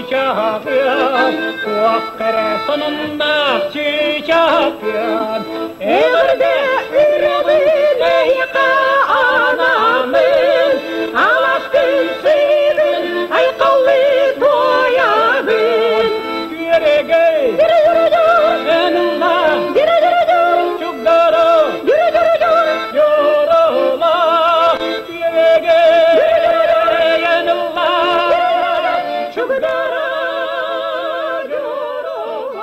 çiçeğim, kuakkara sonunda çiçeğim. Evde ürümün eyka anamın, alaşkın seydin aykallı toyabın. Yürege, enullah, çukdara, yorula, yürege, enullah, çukdara, yorula.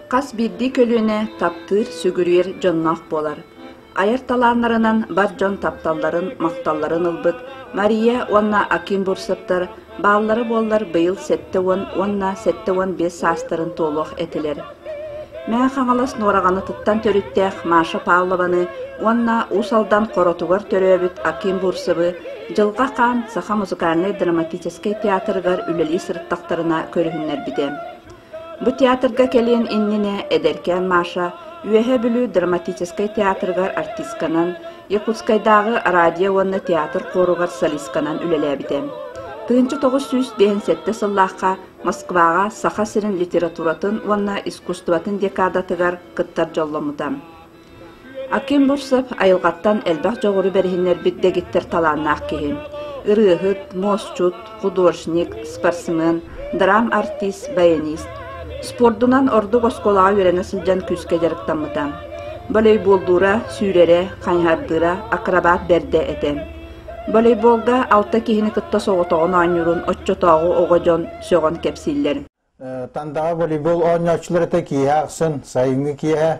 Kas birdi kölüne taptır sügürür jonnaq bolar. Ayartalanlarынан бар жон тапталларын, мақталларын ылбыт, Мария онна Аким бурсыптар, баллары боллар быйыл 7-10 састарын толуq etилер. Мән қаңалас норағаны тұттан төріттәқ Маша Павлованы, онна усалдан қоротуғар төрөбіт Аким бурсыбы, жылға қан Саха музыкальный драматический театргар үлелі сырттақтарына көрігінлер бидем. Бу театрга келен иннине эдеркен Маша, Үеһе бүлү драматический театргар артистканан, Якутскайдагы радио онны театр коругар солистканан үлелебитем. 1957 сыллаққа Москвага Саха сирин литературатын онна искусстватын декадатыгар кыттар жолломутам. Аким Бурсов айылғаттан элбақ жоғыры берхинер биддегиттер таланнақ кейім. Ирыхыт, мосчут, художник, спортсмен, драм артист, баянист. Спордунан ордук осколаға өрені сылжан күске жарықтамытам. Волейболдура, сүйрере, қайнардыра, акробат берде этем. Волейболда 6 кихини кытта соғытоғын анюрун, отчотоғы оғажон сөғын кепсиллер. Тандаға волейбол ойнашылар эте кие ақсын, сайынғы кие,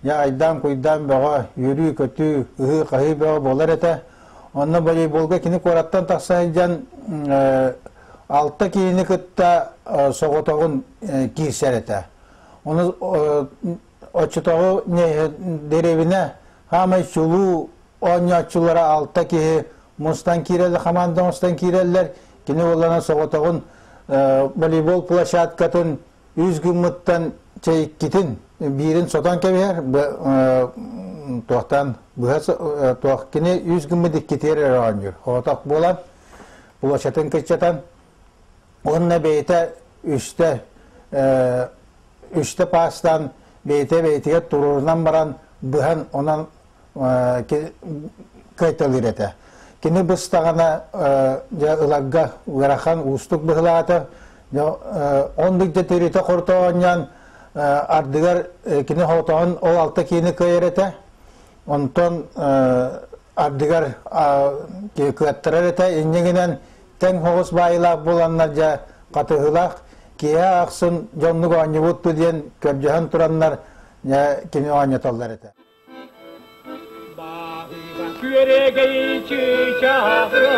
я айдан күйдан баға үрі көтü, ұғы қағы баға болар эте. Онна волейболға кini кораттан тақсайжан 6 кихини кытта соғытоғын киісер эте. Оны отчотоғы деревіне хамай шулу ойнашылара 6 кихи Мустан киреллер, хаманда мустан киреллер, кини олана соғытоғын волейбол площадкатын 100 гүмміттен чайкетін бирин сотан кебер, тоқтан тоқ кини 100 гүммідік кетер әранжыр. Оғытақ болан, площадын кетчетан, онына бейті үшті пастан бейтіге тұрырынан баран бұхан онан кайталыр еті. Кини быстағана ылағға ұғарақан ұстық бұғылаты, ондық жетеріті құрты оңян ардығар кини хоғытағын ол алты кені көйер еті, онтон ардығар көттірер еті, енегінен тәң хоғыз байылақ боланнар жа қатығылақ, кие ақсын жонлық оңы бұтты дейін көржіған тұраннар кини оңы толдар еті. Yüreği çiçeğim,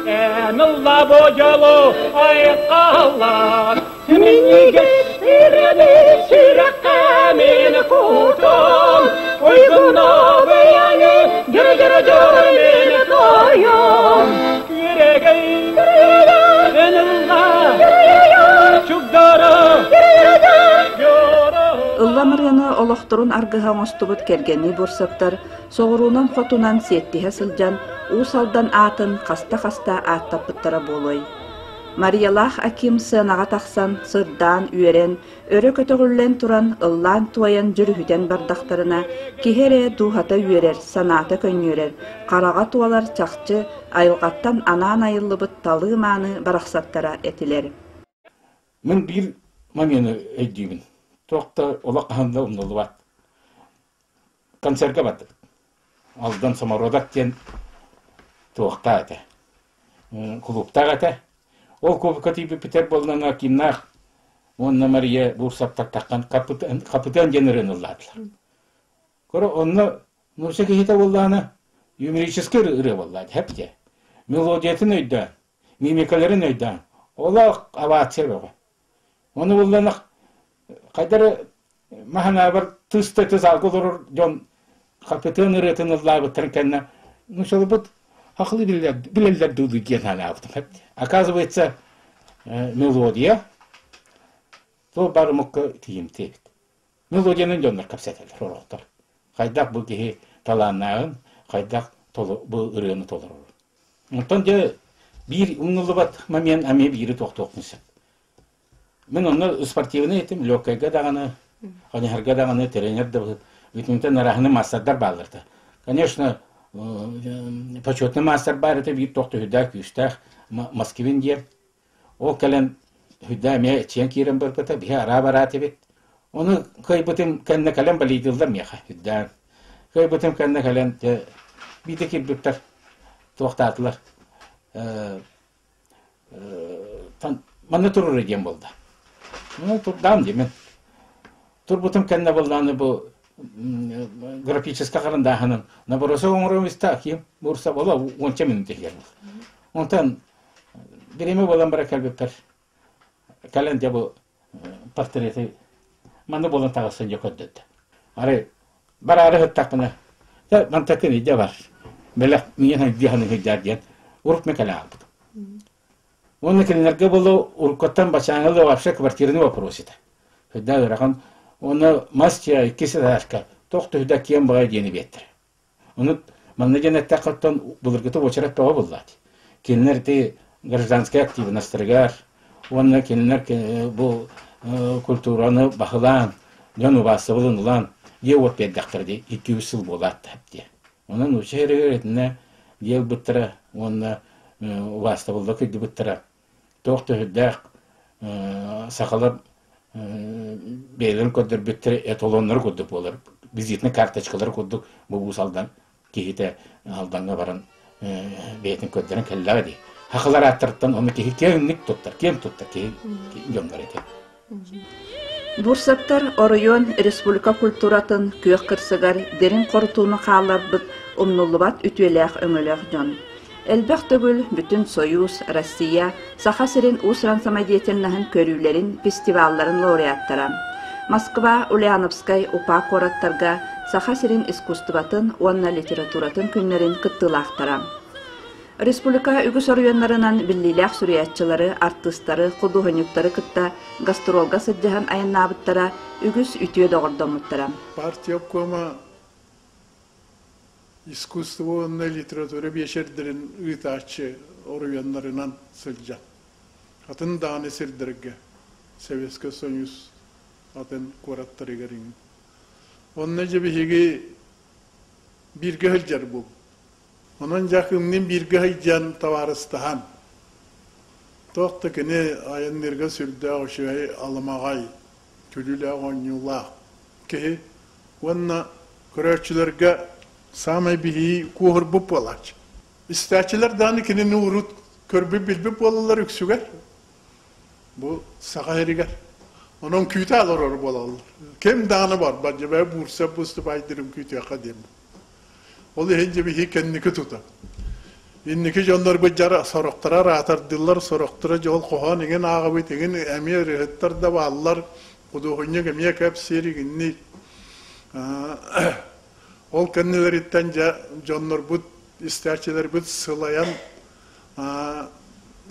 enullah bocalı ayıkallar. Mini getirini sürekli kutum, uyguna beyanı geri koyum. Yüreği enullah çukdara Ылламырыны олохторун аргыһаң остубут кергени бурсаптар, соғырунан хотунан сеттиһе сылжан, усалдан атын хаста-хаста аттаппыттара болой. Мариялах Аким сынаға тақсан, сырдан, үйерен, өрі көтөгүллен туран, ыллан туайан жүрүхүтен бардақтарына, кихере духата үйерер, саната көньөрер, қараға туалар чақчы, айылғаттан анан айыллыбыт талы маны барақсаттара этилер. Мен bir момені өйдеймін. Тоқта олақ қағанда ұмнылы бат. Концертке баттық. Алдан самародақ кен тоқта әті. Клубтақ әті. Ол көбікі тейбі Петерболынан Акимнақ, онына Мария Бурсаптақ таққан қапытан женерін ұлладылар. Көрі, онына Нұрсе кехета болдағына юморический ұры болады, әпте. Мелодиятын өйдан, мимикаларын өйдан. Олақ авация бағы. Оны болдағына Қайдары махана бір тұсты алғы тұрыр жон қапытын ұретін ұллағы тұркенна. Нұшылы бұд ақылы білелер дуды ген ана аптым. Оказывается, мелодия то бары мұққа тиім тейбіт. Мелодияның жонлар қапсетелер, орақтар. Қайдақ бұл кеге таланнағын, қайдақ бұл ұрыны толыр. Онтан же Bir уңылыбат момент аме бири тоқтоқнысы. Мен оны спортивный етім, лёгкайга дағаны, қанехарға дағаны, тренер да үтімтен нарахыны мастардар балырды. Конечно, почетный мастер бар это бир тоқты хүдда күйістақ Москвин дем. Ол кәлін хүдда ме чен кирен бір бұта, бе ара бараты бет. Оны кай бұтым кәнне кәлін балидылдар меха хүддан. Кай бұтым кәнне кәлін биді кеп бүттір тоқтатылар. Маны тұрыр еден болды. Тұрдам демен. Тұр бұтым кәнне болданы бұл графическа қарындағының. Наборосы оңырымызда кем бұрса бола 10 минут егер бұл. Онтан біреме болан бара кәлбептер. Кәлін де бұл портреті маны болан тағысын жоқ өдді. Ары, бар ары ғыттақ бұна. Мантакын еде бар. Бәлі мен дияның хыджар ден. Урып ме кәлі албыды. Оны кәлінерге болу уркоттан бачаңылы вообще квартираны вопросида. Хыдда ұраған оны мастия иккесі дашка тоқты хүдда кем бағай дені беттір. Оны манны женетті қаттан бұлыргыты очарат баға болады. Келінер де гражданский активностыргар, оны келінер бұл культураны бақылан, жон ұбасы бұлын ұлан, е от бәддақтырды 200 сыл болады әпте. Оның ұшы әрігеретіне ел бұттыра, оны ұбасы бұлды күдді бұттыра. Тоқты хүддақ сақалап бейлер көддір бүттір эталонлар көддік болар. Визитный карточкалар көддік бұл салдан кейті алданға баран бейтін көддерін кәлләға дей. Хақылар аттырттан оны кейі кемнік тұттар, кем тұттар, кейі жондар екен. Бурсаптар Оройон Республика культуратын күйек кірсігар дерін қорытуыны қалар бұд ұмнулыбат үтуеләқ өңіләқ жон. Әлбәқ түгіл бүтін Союз, Россия, саха сирин усран самадиетельнахын көрүлерин, фестивалларын лауреаттарам. Москва, Ульяновскай, Упа кораттарға саха сирин искусстватын, онна литературатын күннерин кыттылақтарам. Республика үгіс орыйонларынан биллиләқ сүриятчылары, артыстары, құдуғынюктары кытта гастролга сыджахан айыннабыттара үгіс үтіе доғырдомыттарам. Партия обкома искусство литература бешердерин ытачы орыйонларынан сылжа. Атын даны сылдырыгы, Советский Союз атын кораттарыгарин. Онна жебихиги бирге хылжар бұл. Onun jakımnin birge haycan tavarıstahan. Toqta kene ayanlarga sürde oşay almagay. Külüle onyula. Ki wanna köröçlerge samay bihi kuhur bu polaç. İstaçlar dani kene nurut körbe bilbe polalar üksüger. Bu sahayriger. Onun küte alır bolalar. Kim dana var? Bacaba bursa bustu baydirim küte kadim. Olu hence bir hikenniki tutar. İnniki jonlar bıcara soroktıra rahatırdılar, soroktıra jol kohan igen ağabey tegen emiye rehettar da bağlılar. Kuduhunya gemiye kep seri ginni. Ol kendiler itten jonlar bud isterçiler bud sılayan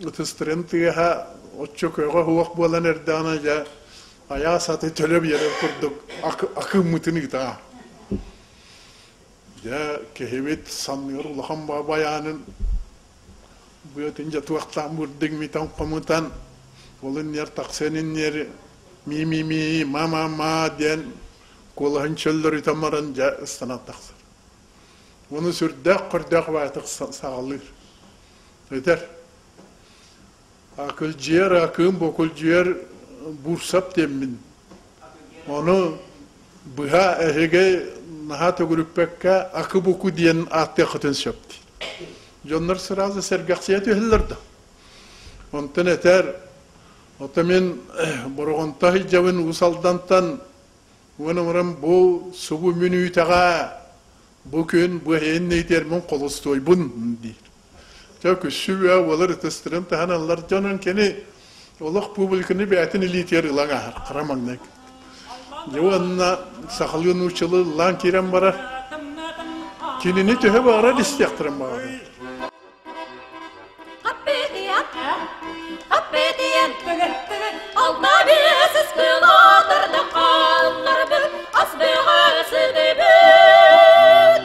ıtıstıren tigeha otçu köye huvak bolan erdana ja ayağı satı tölöp yere kurduk. Akım mutunu gita. Ya kehibet sanıyor Allah'ın babayanın bu yötünce tuğaktan vurdun mitan komutan olun yer taksenin yer mi ma diyen kolağın çöller utamarınca ıstana taksır. Onu sürdük kırdık vayatık sağalır. Öter. Akıl ciğer akım bokul ciğer bursap demin. Onu buha ehege nahat grupeka akı boku diyen ahtekatın şapti. Jonlar sırası sergaksiyeti hillerde. Ondan eter, otamen borğontahi javın usaldantan, umarım bu subu minütağa, bugün bu hen neytermin kolostoy bun dir. Çok süve olar testiren tahanlar canın kene olaq publikini beatin liter ilaga qaramagnak. Jovanna sakalyon uçalı lan kiren bara. Kinini tühe bara listektiren bara. Happediyen, alda besiz kıladırdı kallar bir asbığası debün.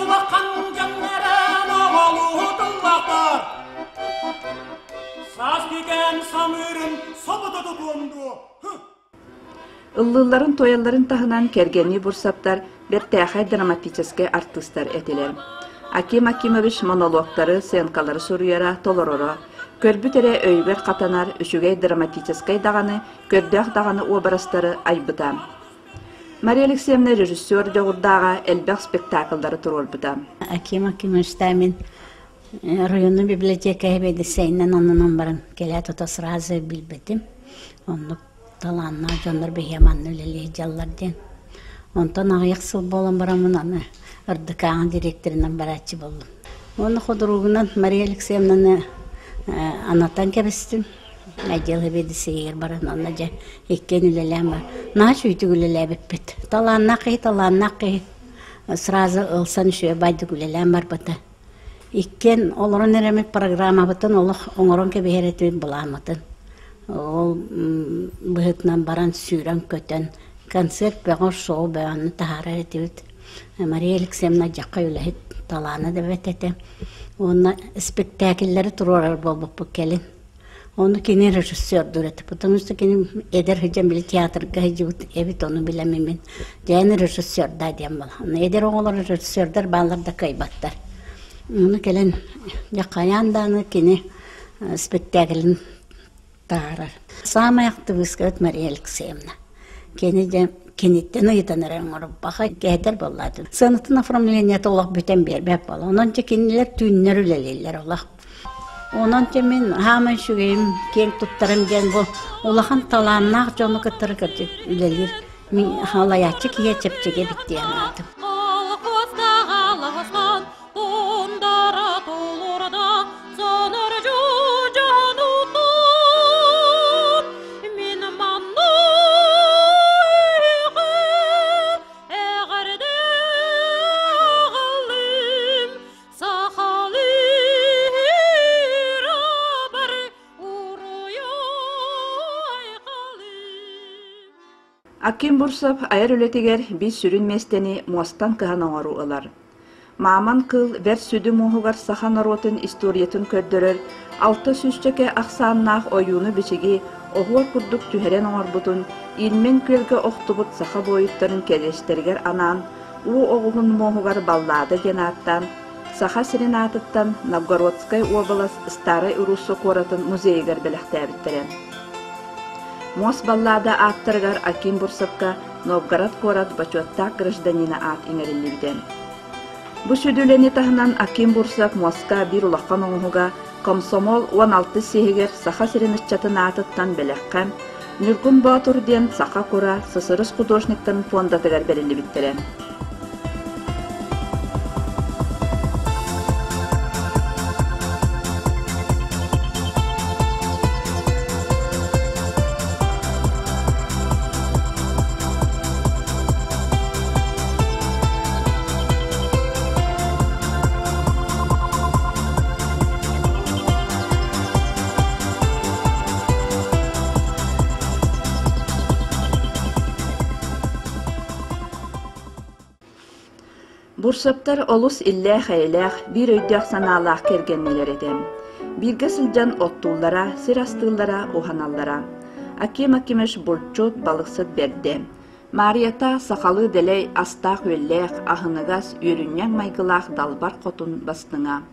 Bakan canlara nağalı Эн самырын собода дуонду. Ыллыларын тоялларын тахынан кергени бурсаптар бертәхай драматический артисттар этилер. Аким Акимович монологтары, сценкалары суруяра толороро. Көрбүтере өйбер катанар үшүгей драматический даганы, көрдөх даганы образтары айбыта. Мария Алексеевна режиссер жогурдага элбек спектакльдары турулбута. Аким Акимович мен районный библиотека бедесейнен оннан барын келе тота сразу билбетим. Онны таланна жондар бехеманны леле жалларден. Онтан аяқсыл болан барамын аны ырдыкаан директорынан барачы болдум. Оны ходуругунан Мария Алексеевнаны анатан кебестим. Әдел бедесейер барын онна жа еккен үлелем бар. Наш үйтік үлеле беппет. Таланнақи. Сразу ылсан үші байды үлелем бар бата. Еккен оларын еремет программа бытын олық оңырын кеберетуін бұламытын. Ол бұғытнан баран сүйрен көтен концерт бәғыр шоу бәғаны тахара етуіт. Мария Алексеевна жаққа үләхет таланы да бәтеті. Оны спектакеллері тұрорар болбып келін. Onu kini rejissör durete. Потому что kini eder hıcam bile tiyatrga hıcıvut evet onu bilememin. Jani rejissör da diyem bala. Eder oğlar rejissörler bağlar da kaybatlar. Onu kelen yakayandanı kini spektaklin tarar. Sama yaktı vıskat Maria Alexeyevna. Kenitten ayıtanırın orup baka gehter bolladı. Sanatın aframleniyatı olaq büten berbep bala. Ondan kiniler tüynler üleleyler olaq. Ondan men hemen şügeyim, keng tuttarım gen bu. Olağan talanlar canı kıtırı kırcık ülelir. Min halayatçı kiye çepçege bitti yanardım. Akim Bursap ayar ületiger bir sürün mesteni muastan kıhan oğaru ılar. Maman kıl ver südü muhugar sahan arotun istoriyetun kördürür, altı süsçeke aksannağ oyunu biçigi, oğur kurduk tüheren oğarbutun, ilmen kölge oktubut saha boyutların keleşteriger anan, oğulun muhugar balladı genattan, saha serenatıttan Novgorodskay obalas Staray Urusso koratın muzeyiger belektabittiren. Мос баллада аттыргар Аким Бурсапка Новгород город бачуаттак гражданина ат иңерилибиден. Бу сүдүлени тахынан Аким Бурсап Моска бир улаккан оңуга комсомол 16 сехигер саха сирениччатын атыттан белеккем, Нургун Батурден саха кура сысырыс художниктын фондатыгар берилибиттерен. Бурсаптар олус илле хайлах bir өйдәк саналах кергеннелер edem. Birge сылжан оттуллара, сирастыллара, уханаллара. Аким Акимович бурчут балыксыт берди. Марията сақалы делей астақ өлләк, ахыныгас үріннен майгылах далбар қотун бастыңа.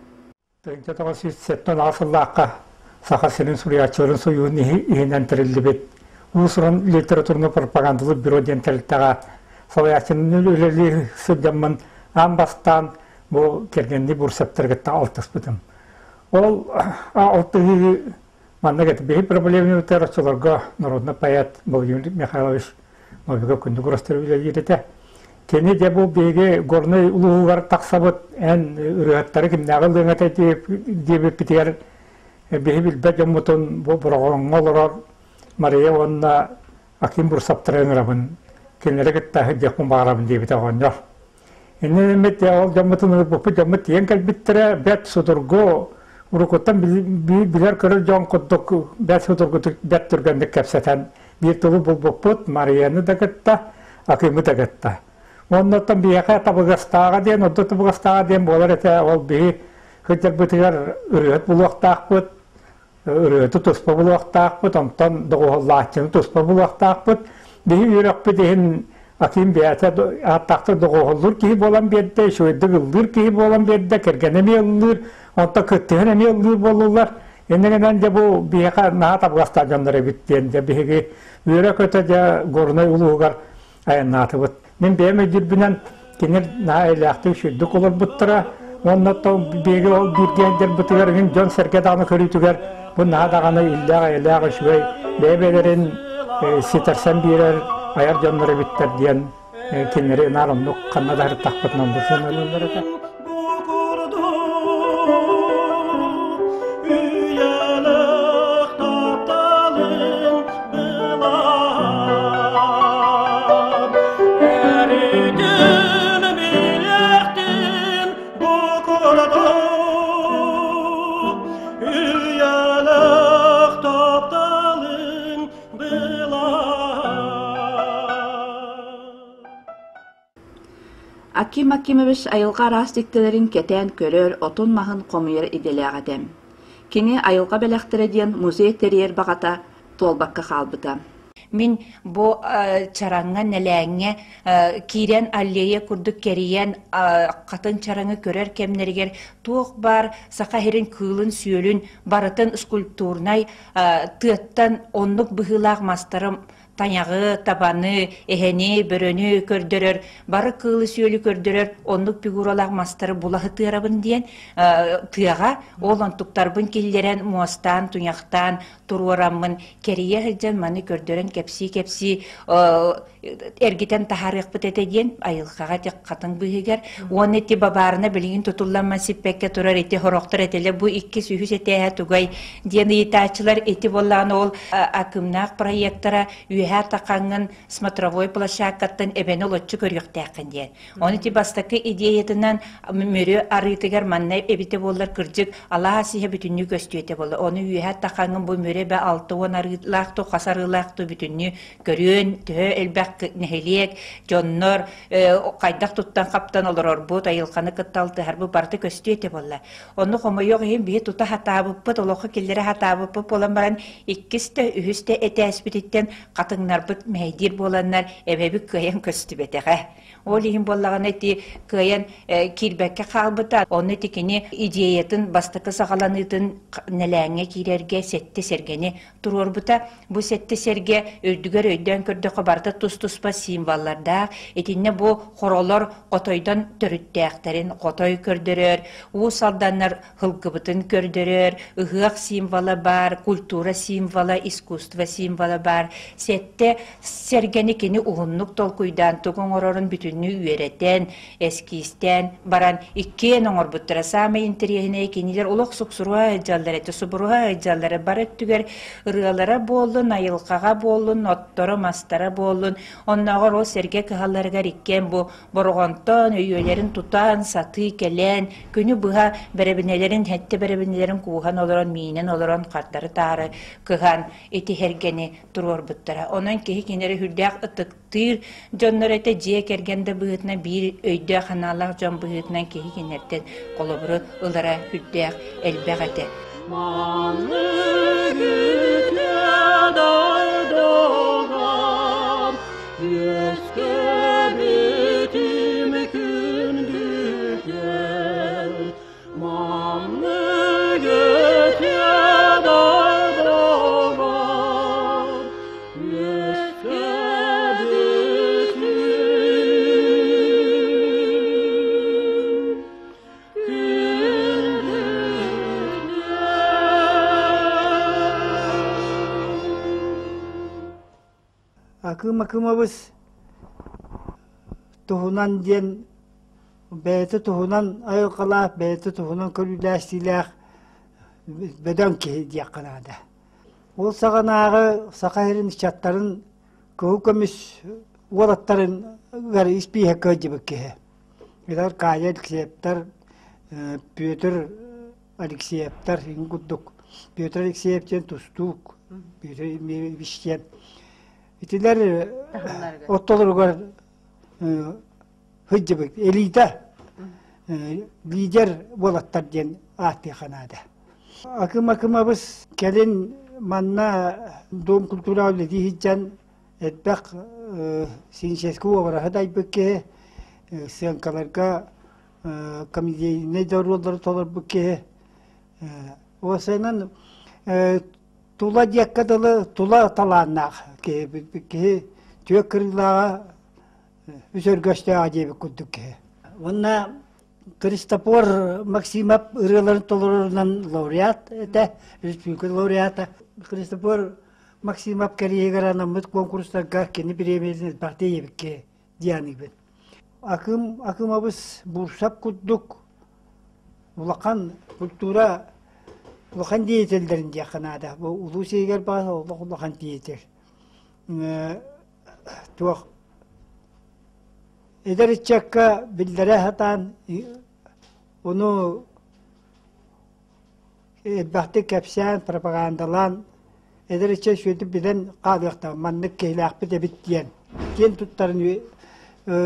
Тәңке тағы сеттен асыллаққа сақа сенің суриячылын союын иінен тірілді бет. Ұсырын литературны пропагандалы бюроден тәліттаға салаячының өлелі сөдемін Амбастан бұл кергенді Бурсаптарғытта алтыс бұдым. Ол алтығы маңна кеті бейі проблеміне өтер açыларға народный поэт Владимир Михайлович Новиға күнді құрастыры біле ереті. Кені де бұл бейге горный ұлығығар тақсабыт ән үрігаттары кімнәғі лыңаты дебі бітер бейі білбәт жамытын бұл бұрағын олырар Мария онына Аким Бурсаптарын ұрабын кенері кіттағы декпін бағарабын дебі тағын жоқ. Иннемет ол жамытын бупу жамыт ең калбиттіре бәт судырго урукоттан билер көрір жон құддық бәт судырго бәт түргендік кәпсетен bir тұлы бұл бұппыт Марияны да кітті, Акимы да кітті. Оннаттан бияқа табығастаға ден, одды табығастаға ден болар әте ол бейі хөттер бұтығар үрігіт бұлуақтақ бұт, ырыты туспа булуактаакпыт, онтон доголлааччыны туспа булуактаакпыт. Биһи үйрөкпүт иһин аким бээтэ аттақты доголлур киһи болан берде, шойдык ыллыр киһи болан берде, кергенеми ыллыр, онто кыттыһынеми ыллыр болулар. Эннегенен де бу биһиха наһа табгастаа дьоннор эбиттен де биһиги үйрөкөтө же горной улуугар аяннаатыбыт. Мен бээме жүрбүнен кинер наһа элэхти шойдук олорбуттара, оннотто биһиги ол биргендер бытыгар жон серкедааны көрүтүгер бу наһа даганы иллэга шугай бээбелерин ситерсен бирер аяр жоннор эбиттер диен кинери нарымдык каннадар такпытынан бусын өлөлөр эте. Аким Акимович айылға растиктелерин кетен көрөр отун махын комуер иделягатем. Кини айылға белектире диен музей терьер багата толбакка халбыта. Мин бу чараңга неләңе кирен аллея курдук кериен катын чараңы көрөр кемнергер туох бар сакахирин кылын сүйөлүн барытын скульптурнай тыттан оннук быгылак мастарым таняғы, табаны, эхени, бөрөнү көрдөрөр, бары кылы сүйөлү көрдөрөр, оннук фигуралак мастары булахы тыарабын диен тыага ол онтуктарбын киллерен муастан, туняктан, туруараммын, керие хыджан маны көрдөрөн кепси эргитен тахарык эте диен айылкага тек катын быгыгер, он эти бабарына билигин тутулланма сиппекке турар эти хороктор этеле бу икки сүйүс этея тугай диен итачылар эти болланы ол акымнак проекттара үйәр тақаңын смотровой площадкаттан эбені олотчу көріқтәқін ден. Оны ти бастакы идеятынан мөрі арытыгар маннай эбите болар кыржык Аллаха сихе бүтінні көстүйете болар. Оны үйәр тақаңын бұл мөрі бә 6-10 арылақты, қасарылақты бүтінні көріен, түхі әлбәқ нәхелек, жоннор, қайдақ тұттан қаптан олар орбут, айылқаны кытталты, әрбі барды көстүйете болар. Оны қомы йоқ ең бейі тұта хатабыппыт, олықы келдері хатабыппыт болан баран, иккісті, үхісті әті әспететтен қатыңнар бұт мәйдер боланнар әбәбі көйен көсті бетеға. Ол ең болағын әті көйен кирбәкке қалбыта. Оны текені идеятын бастықы сағаланытын нәләңе кирерге сетті сергені тұрор бұта. Бұл сетті серге өйдігер өйден көрді қобарды тұс-тұспа символларда. Етіне бұл қоролар қотойдан түріттәқтәрін қотой көрдірер. Ол салданнар хылғыбытын көрдірер. Үғық символы бар, культура символы, искусство символы бар. Сетте сергені кені ұғынлық толкуйдан тұғын орорын бүтінні үйеретен, эскистен, баран иккен оңыр бұттыра самы интерьеріне кенелер ұлық сұқсыруға айджалдар әті, сұбыруға айджалдары бар өттігер ұрылара болын, айылқаға болын, оттары, мастара болын. Оннағыр ол серге кығаларғар иккен бұ бұрғантан, өйелерін тұтан, саты, келен, күні бұға бәрәбінелерін, әтті бәрәбінелерін қуған олыран, мейінен олыран қартары тары кыған еті хергені тұрғыр бұттыра. Онан кеhi кенері хүрдәк ұтықтыр, жоннар әті жие кергенді бұғытына бір өйді қаналақ жон бұғытынан кеhi кенерден қолыбыры ұлара хүрдәк әлбәқ әті. Маңы күті дадоған, өске бітім күндігер. Маңы күті дадоған, өске Акым-акымабыз туһунан диэн бәйті туһунан айылқалақ, бәйті туһунан көріләстіләқ бәдән кеһі диаққанады. Ол сағанағы сақайырын чаттарын көу көміс уолаттарын ғары іспейхе көдебік кеһі. Эдер Кая Алексеевтар, Петр Алексеевтар, ингуддук. Петр Алексеевтен тустук, Петр Виштен. Итилер оттолоргар хыджыбык, элита лидер болаттар ден аты ханада. Akım-akımabız gelin manna doğum kultura avledi hiccan etbek sinşesku avraha daybıkke sığınkalarga komediyine doğruları tolar bükke o senin tula diyakkadalı tula talannak ki tüye kırılağa üzör göçte acayip kudduk ki ona Christopher Maksimov ırıların tolarından laureat de Respublika laureata Christopher Maksimov kariyera namıt konkurslar garkeni biremeziniz partiye bikke diyanı ben. Akımabız bursap kudduk ulakan kultura ulakan diyetellerin diyakanada bu ulu şeyler bazı ulakan diyetel tuğ eder çakka billere hatan onu bahte kapsan propagandalan eder içe şöyle birden qalıqta manlık keylaq bide bittiyen gen tuttarın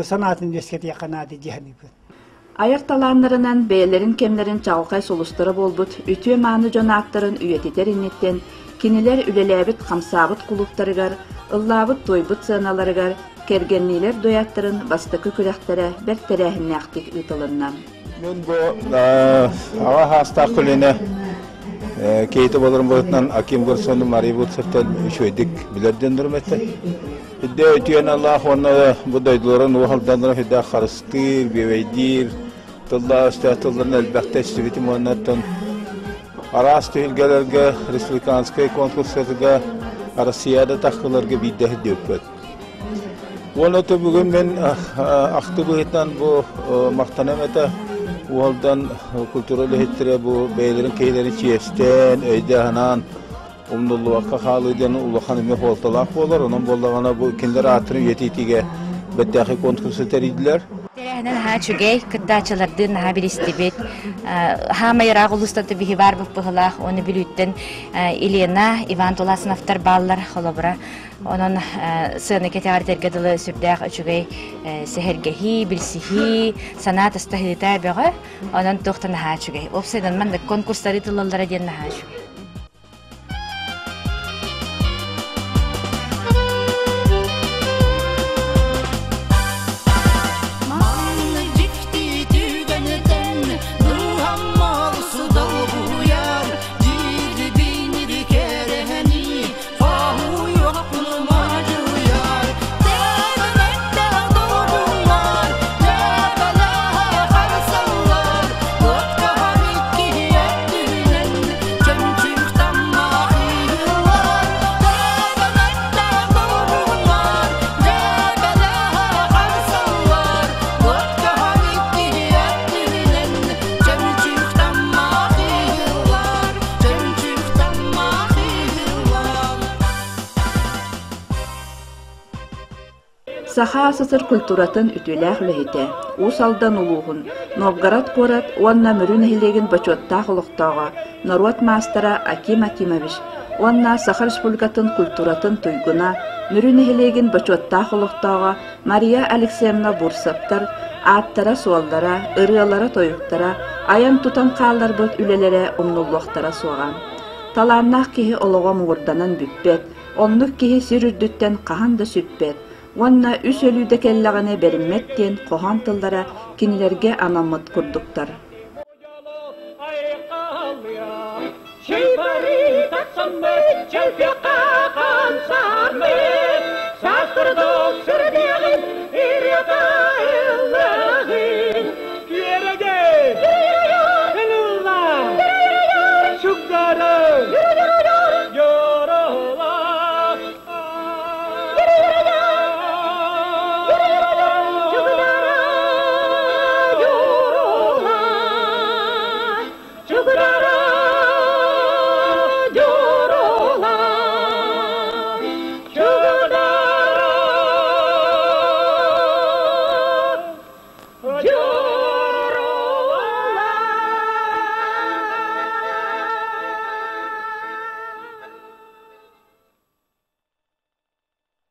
sanatın esketi yakanadı cihani. Ayartalanlarından beylerin kemlerin çağukay solustara bolbut, ütüye manı jonaktarın üyetiter innetten, kiniler ülelebit kamsabıt kuluktarıgar, ıllabıt doybut sığınalarıgar, kergenliler doyatların bastakı külaktere berterehin naktik ıtılından. Ben bu hava hasta kulüne keyte bolurum boyutdan Akim Gursonu Maribut sırttan şöydik bilerden durmette. Hidde ötüyen Allah onu bu daydıların o haldanlara hidde karıştır, beveydir, tılda üstüatılların elbette istibitim onlardan aras tühülgelerge, Respublikanskay konkurslarga, arasiyada takılarga bidde hidde onu da bugün ben aktı boyuttan bu maktanamete o haldan kültürel hittire bu beylerin keylerin çiyesten, öyde hanan umdullu vakka halıydın uluğan ime holtalak bolar, onun bollağına bu ikinler atırın yetitige bettaki konkursu teridiler. Terehnen ha çügey, kıddaçalardın ha bir istibet, ha mayra gulustatı bihi var bu pıhılaq, onu bilütten Ilena, Ivan Tolasınaftar ballar holobra, onun sığını keteğar tergedilı sürdağ çügey sehergehi, bilsihi, sanat istahilitar beğe, onun tohtan ha çügey. Opsaydan man da konkursları tılıllara diyen ha çügey. Saha sısır kulturatın ütülэх lehite, usaldan uluğun, Novgorod korat, onna mürün ehilegin baçotta xuluqtağa, Norvat mastara Akim Akimovich, onna Saha Respublikatın kulturatın tuyguna, mürün ehilegin baçotta xuluqtağa, Maria Alexeyevna Bursaptar, attara suallara, ırıalara toyuktara, ayan tutan qallar böt ülelere umnulluqtara soğan. Talannaq kihi oloğa muğurdanan büppet, onnuk kihi sürürdütten qahan da süppet, Onna üs ölüde kellagane berimmetten kohan tıllara kinilerge anamıt kurduktar. Şey bari tatsanmet, çelpeka